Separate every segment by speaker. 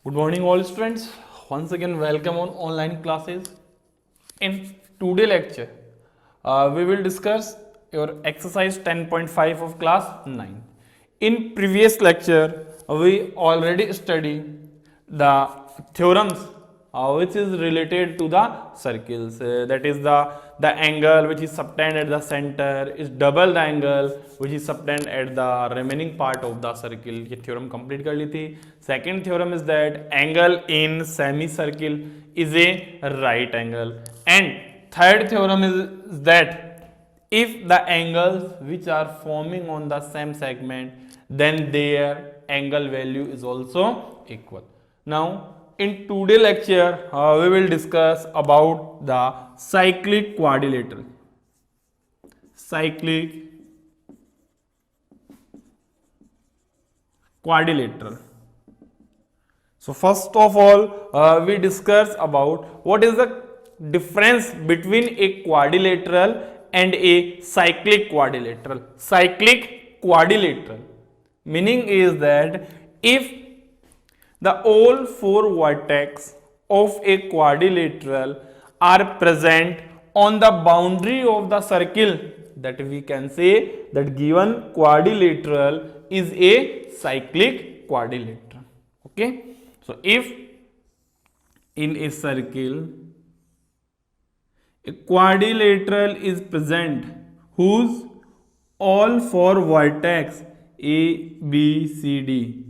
Speaker 1: Good morning, all students. Once again, welcome on online classes. In today lecture, we will discuss your exercise 10.5 of class 9. In previous lecture, we already studied the theorems which is related to the circles. That is the angle which is subtend at the center is double the angle which is subtend at the remaining part of the circle. ये theorem complete कर ली थी. Second theorem is that angle in semicircle is a right angle. And third theorem is that if the angles which are forming on the same segment, then their angle value is also equal. Now in today lecture we will discuss about the cyclic quadrilateral. Cyclic quadrilateral. So first of all we discuss about what is the difference between a quadrilateral and a cyclic quadrilateral. Cyclic quadrilateral meaning is that if the all four vertex of a quadrilateral are present on the boundary of the circle, that we can say that given quadrilateral is a cyclic quadrilateral. Okay, so if in a circle a quadrilateral is present whose all four vertex A, B, C, D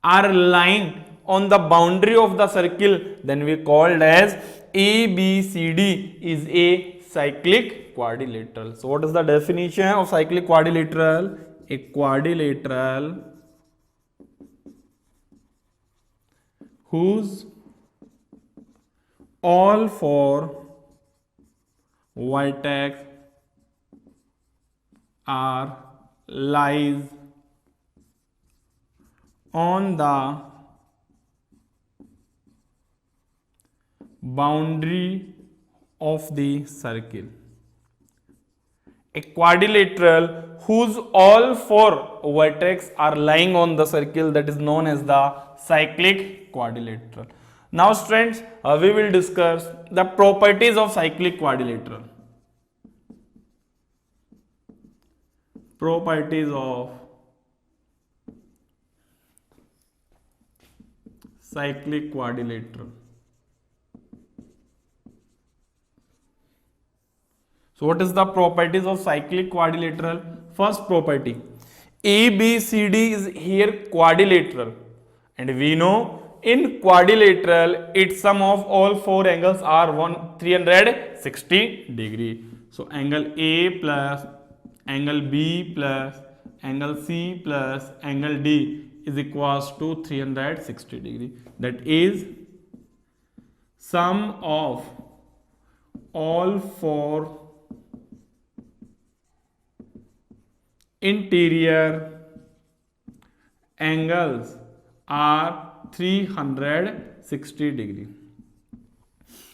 Speaker 1: are lying on the boundary of the circle, then we called as ABCD is a cyclic quadrilateral. So what is the definition of cyclic quadrilateral? A quadrilateral whose all four vertex are lies on the boundary of the circle. A quadrilateral whose all four vertex are lying on the circle, that is known as the cyclic quadrilateral. Now students, we will discuss the properties of cyclic quadrilateral. Properties of cyclic quadrilateral. So what is the properties of cyclic quadrilateral? First property, ABCD is here quadrilateral, and we know in quadrilateral its sum of all four angles are 360 degree. So angle A plus angle B plus angle C plus angle D is equals to 360 degree. That is sum of all four interior angles are 360 degree.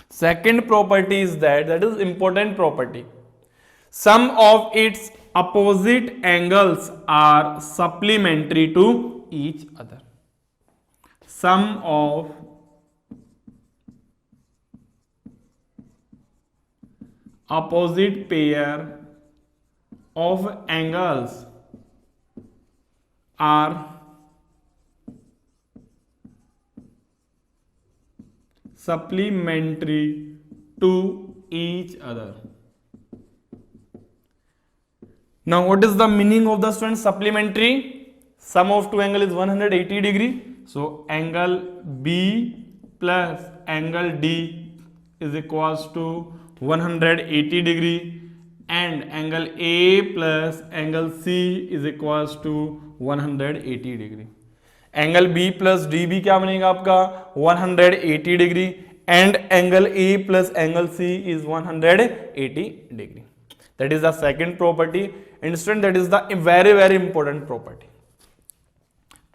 Speaker 1: Second property is that is important property. Sum of its opposite angles are supplementary to each other. Sum of opposite pair of angles are supplementary to each other. Now what is the meaning of the student supplementary? Sum of two angle is 180 degree. So angle B plus angle D is equals to 180 degree, and angle A plus angle C is equals to 180 degree. Angle B plus DB क्या बनेगा आपका 180 degree, and angle A plus angle C is 180 degree. That is the second property. And student, that is the very important property.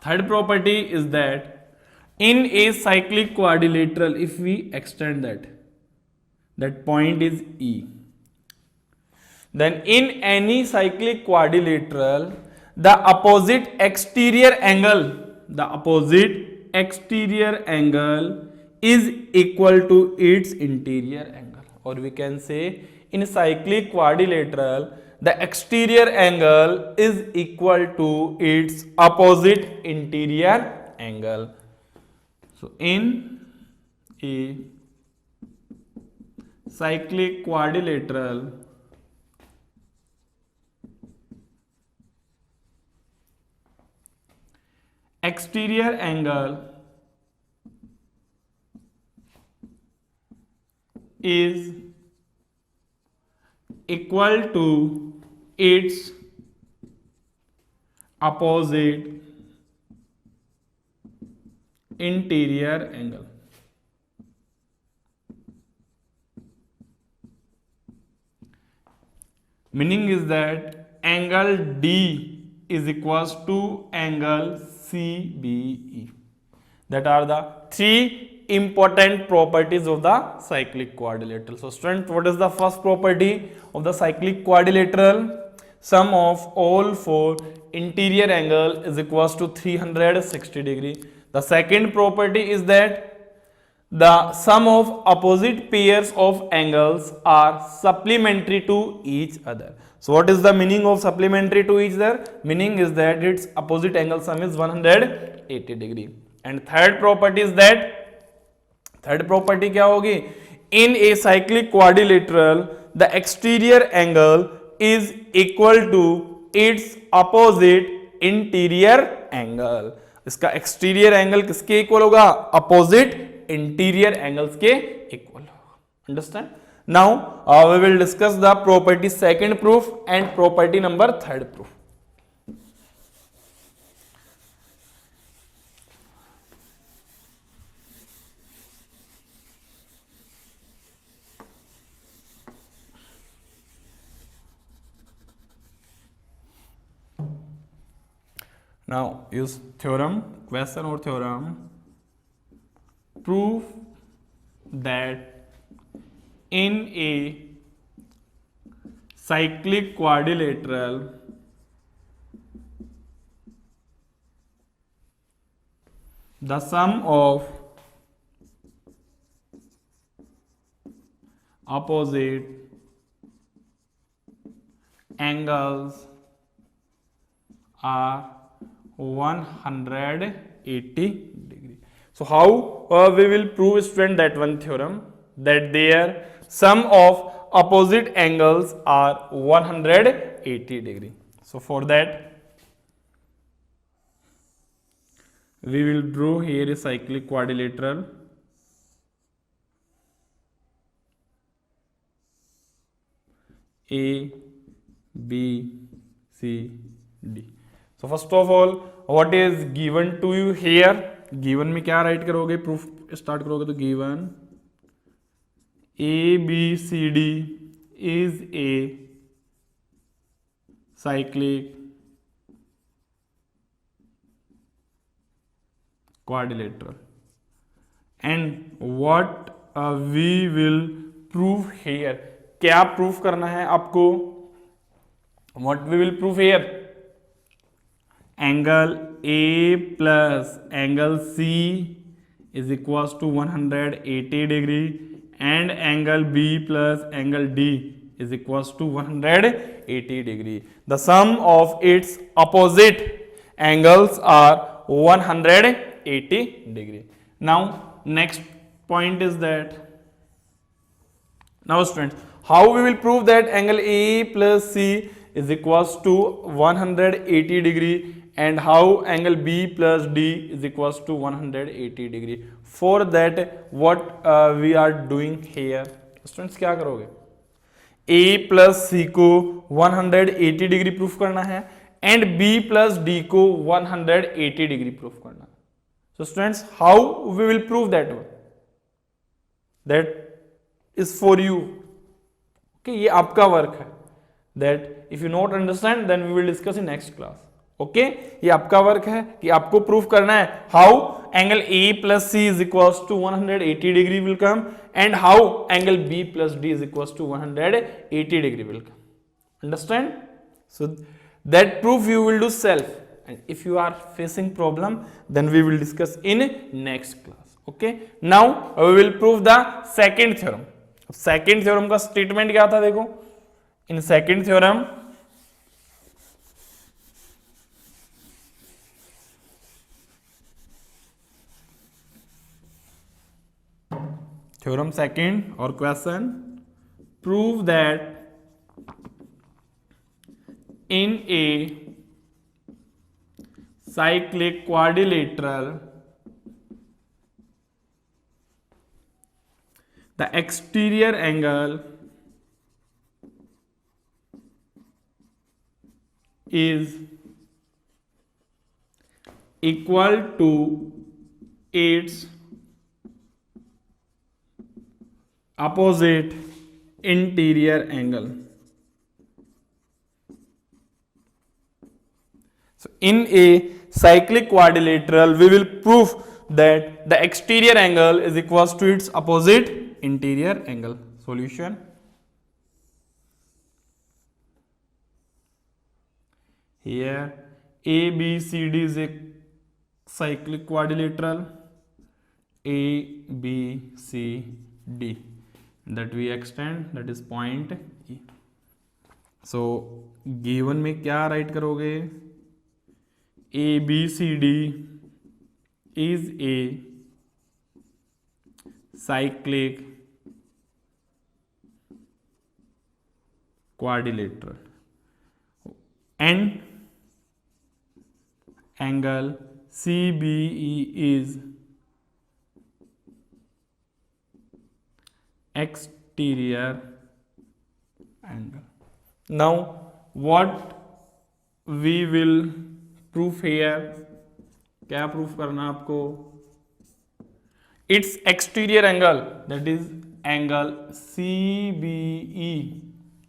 Speaker 1: Third property is that in a cyclic quadrilateral, if we extend that point is E, then in any cyclic quadrilateral the opposite exterior angle, the opposite exterior angle is equal to its interior angle, or we can say in cyclic quadrilateral the exterior angle is equal to its opposite interior angle. So in a cyclic quadrilateral exterior angle is equal to its opposite interior angle. Meaning is that angle D is equals to angle CBE. That are the three important properties of the cyclic quadrilateral. So students, what is the first property of the cyclic quadrilateral? Sum of all four interior angle is equals to 360 degree. The second property is that the sum of opposite pairs of angles are supplementary to each other. So what is the meaning of supplementary to each other? Meaning is that its opposite angle sum is 180 degree. And third property is that, third property क्या होगी? In a cyclic quadrilateral the exterior angle is equal to its opposite interior angle. इसका exterior angle किसके equal होगा? Opposite interior angles के equal होगा. Understand? Now we will discuss the property second proof and property number third proof. Now use theorem, question or theorem. Prove that in a cyclic quadrilateral the sum of opposite angles are 180 degree. So how we will prove, student, that one theorem, that their sum of opposite angles are 180 degree. So for that we will draw here a cyclic quadrilateral. A, B, C, D. So first of all, what is given to you here? Given में क्या right करोगे? Proof start करोगे तो given ABCD is a cyclic quadrilateral, and what we will prove here. क्या proof करना है आपको? What we will prove here? Angle A plus angle C is equals to 180 degree, and angle B plus angle D is equals to 180 degree. The sum of its opposite angles are 180 degree. Now next point is that, now students, how we will prove that angle A plus C is equals to 180 degree, and how angle B plus D is equals to 180 degree. For that what we are doing here, students, क्या करोगे? A plus C को 180 degree proof करना है, and B plus D को 180 degree proof करना है. So students, how we will prove that one? That is for you. Okay, ये आपका वर्क है. That if you not understand, then we will discuss in next class. Okay, ये आपका work है कि आपको प्रूफ करना है how angle A plus C is equals to 180 degree will come, and how angle B plus D is equals to 180 degree will come. Understand? So that proof you will do self, and if you are facing problem then we will discuss in next class. Okay, now we will prove the second theorem. Second theorem का statement क्या था, देखो in second theorem theorem second और question, prove that in a cyclic quadrilateral the exterior angle is equal to its opposite interior angle. So in a cyclic quadrilateral we will prove that the exterior angle is equals to its opposite interior angle. Solution: here ABCD is a cyclic quadrilateral, ABCD that we extend, that is point E. So given में क्या right करोगे, ABCD is a cyclic quadrilateral and angle CBE is exterior angle. Now what we will prove here, क्या proof करना आपको, its exterior angle, that is angle CBE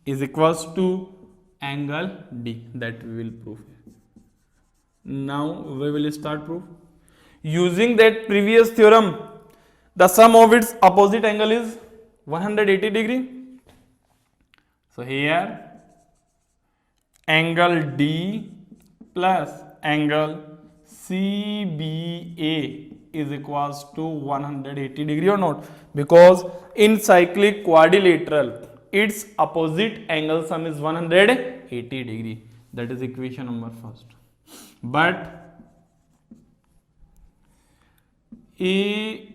Speaker 1: is equals to angle D, that we will prove here. Now we will start proof. Using that previous theorem, the sum of its opposite angle is 180 degree. So here angle D plus angle CBA is equals to 180 degree or not, because in cyclic quadrilateral its opposite angle sum is 180 degree, that is equation number first. But ABE,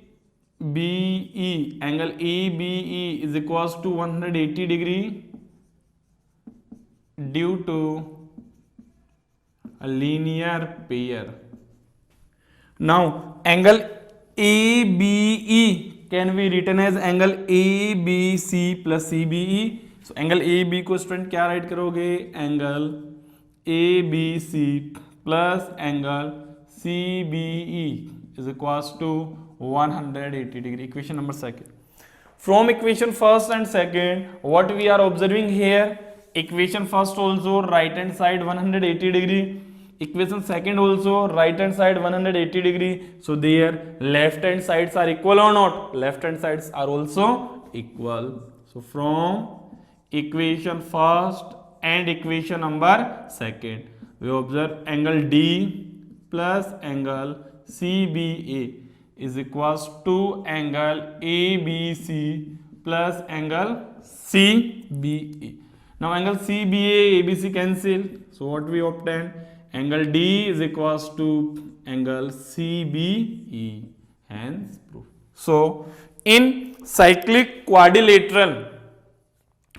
Speaker 1: angle ABE is equals to 180 degree due to a linear pair. Now angle ABE can be written as angle ABC plus CBE. So angle AB को student क्या right करोगे, angle ABC plus angle CBE is equals to 180 degree. Equation number second. From equation first and second, what we are observing here, equation first also right hand side 180 degree, equation second also right hand side 180 degree. So their left hand sides are equal or not? Left hand sides are also equal. So from equation first and equation number second, we observe angle D plus angle CBA is equals to angle ABC plus angle CBE. Now angle CBA, ABC cancel. So what we obtain? Angle D is equals to angle CBE, hence proof. So in cyclic quadrilateral,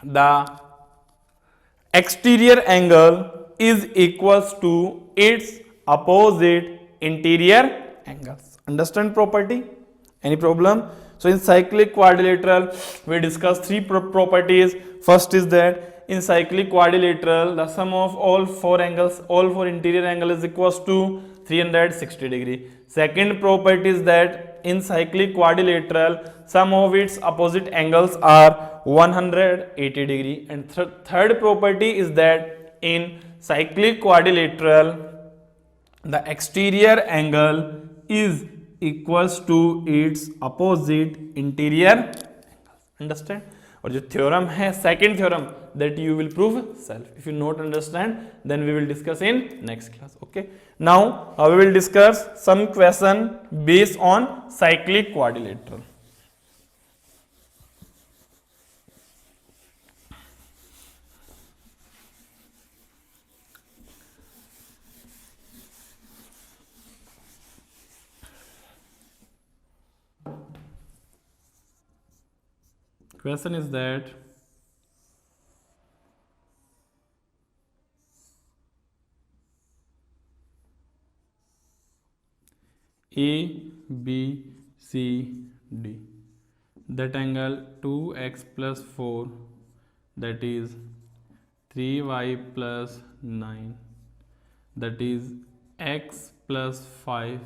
Speaker 1: the exterior angle is equals to its opposite interior angles. Understand property? Any problem? So in cyclic quadrilateral, we discuss three properties. First is that in cyclic quadrilateral, the sum of all four angles, all four interior angles is equals to 360 degree. Second property is that in cyclic quadrilateral, sum of its opposite angles are 180 degree. And third property is that in cyclic quadrilateral, the exterior angle is equals to its opposite interior angle. Understand? और जो theorem है second theorem, that you will prove self. If you not understand, then we will discuss in next class. Okay, now we will discuss some question based on cyclic quadrilateral. Question is that A, B, C, D, that angle 2x plus 4, that is 3y plus 9, that is x plus 5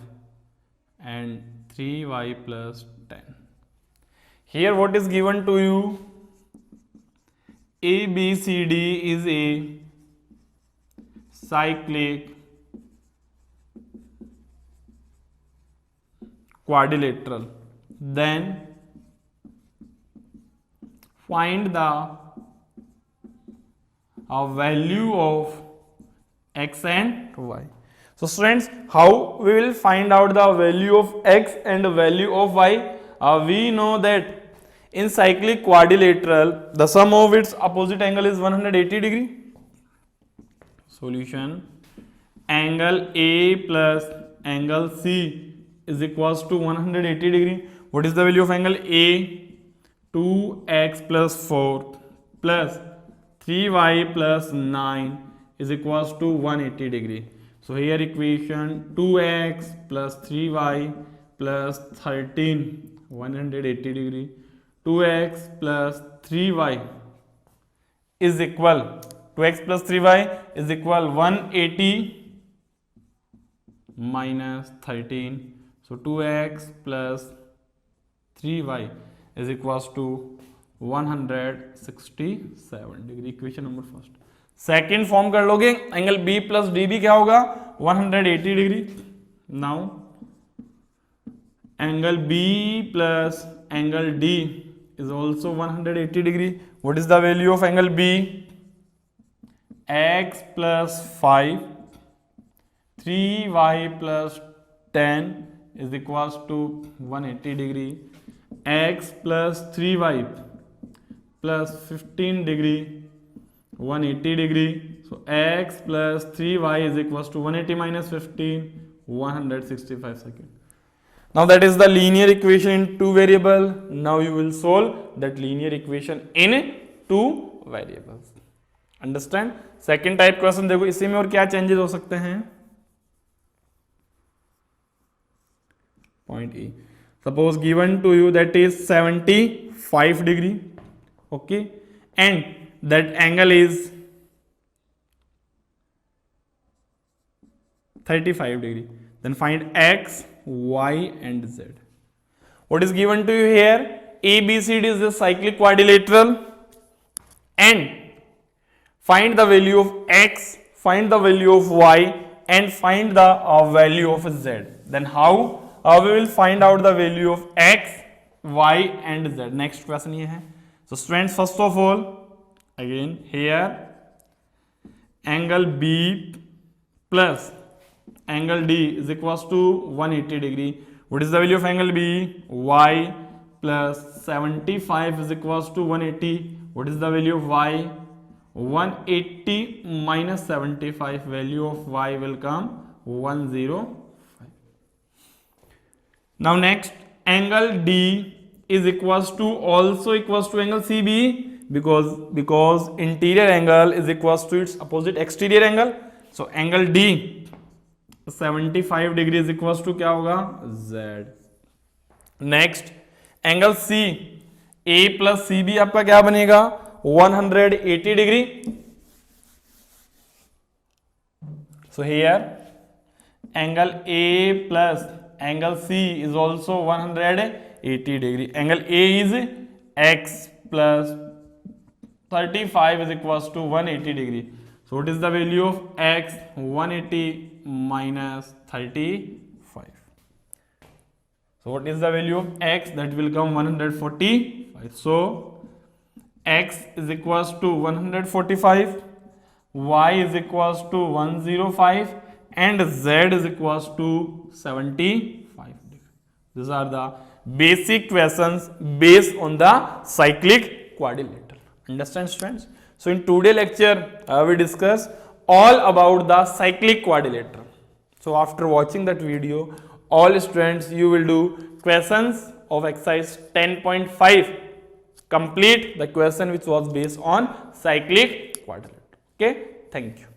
Speaker 1: and 3y plus 10. Here what is given to you? ABCD is a cyclic quadrilateral. Then find the value of x and y. So students, how we will find out the value of x and the value of y? We know that in cyclic quadrilateral, the sum of its opposite angle is 180 degree. Solution: angle A plus angle C is equals to 180 degree. What is the value of angle A? 2x plus 4 plus 3y plus 9 is equals to 180 degree. So here equation 2x plus 3y plus 13, 180 degree. 2x plus 3y is equal 2x plus 3y is equal 180 minus 13. So 2x plus 3y is equals to 167 degree. Equation number first. Second form कर लोगे, angle B plus D भी क्या होगा? 180 degree. Now angle B plus angle D is also 180 degree. What is the value of angle B? X plus 5, 3y plus 10 is equals to 180 degree. X plus 3y plus 15 degree, 180 degree. So x plus 3y is equals to 180 minus 15, 165 seconds. Now that is the linear equation in two variable. Now you will solve that linear equation in two variables. Understand? Second type question देखो, इसी में और क्या changes हो सकते हैं? Point E. Suppose given to you that is 75 degree. Okay, and that angle is 35 degree. Then find x, y and z. What is given to you here? ABCD is a cyclic quadrilateral, and find the value of x, find the value of y and find the value of z. Then how we will find out the value of x, y and z? Next question ये है. So students, first of all, again here angle B plus angle D is equals to 180 degree. What is the value of angle B? Y plus 75 is equals to 180. What is the value of y? 180 minus 75, value of y will come 105. Now next, angle D is equals to also equals to angle CB, because interior angle is equals to its opposite exterior angle. So angle D 75 degree is equals to क्या होगा? Z. Next angle C, A plus CB आपका क्या बनेगा? 180 degree. So here angle A plus angle C is also 180 degree. Angle A is x plus 35 is equals to 180 degree. So what is the value of x? 180 minus 35. So what is the value of x? That will come 145. So x is equals to 145, y is equals to 105, and z is equals to 75 degree. These are the basic questions based on the cyclic quadrilateral. Understand, students? So in today's lecture, we discuss all about the cyclic quadrilateral. So after watching that video, all students, you will do questions of exercise 10.5. Complete the question which was based on cyclic quadrilateral. Okay, thank you.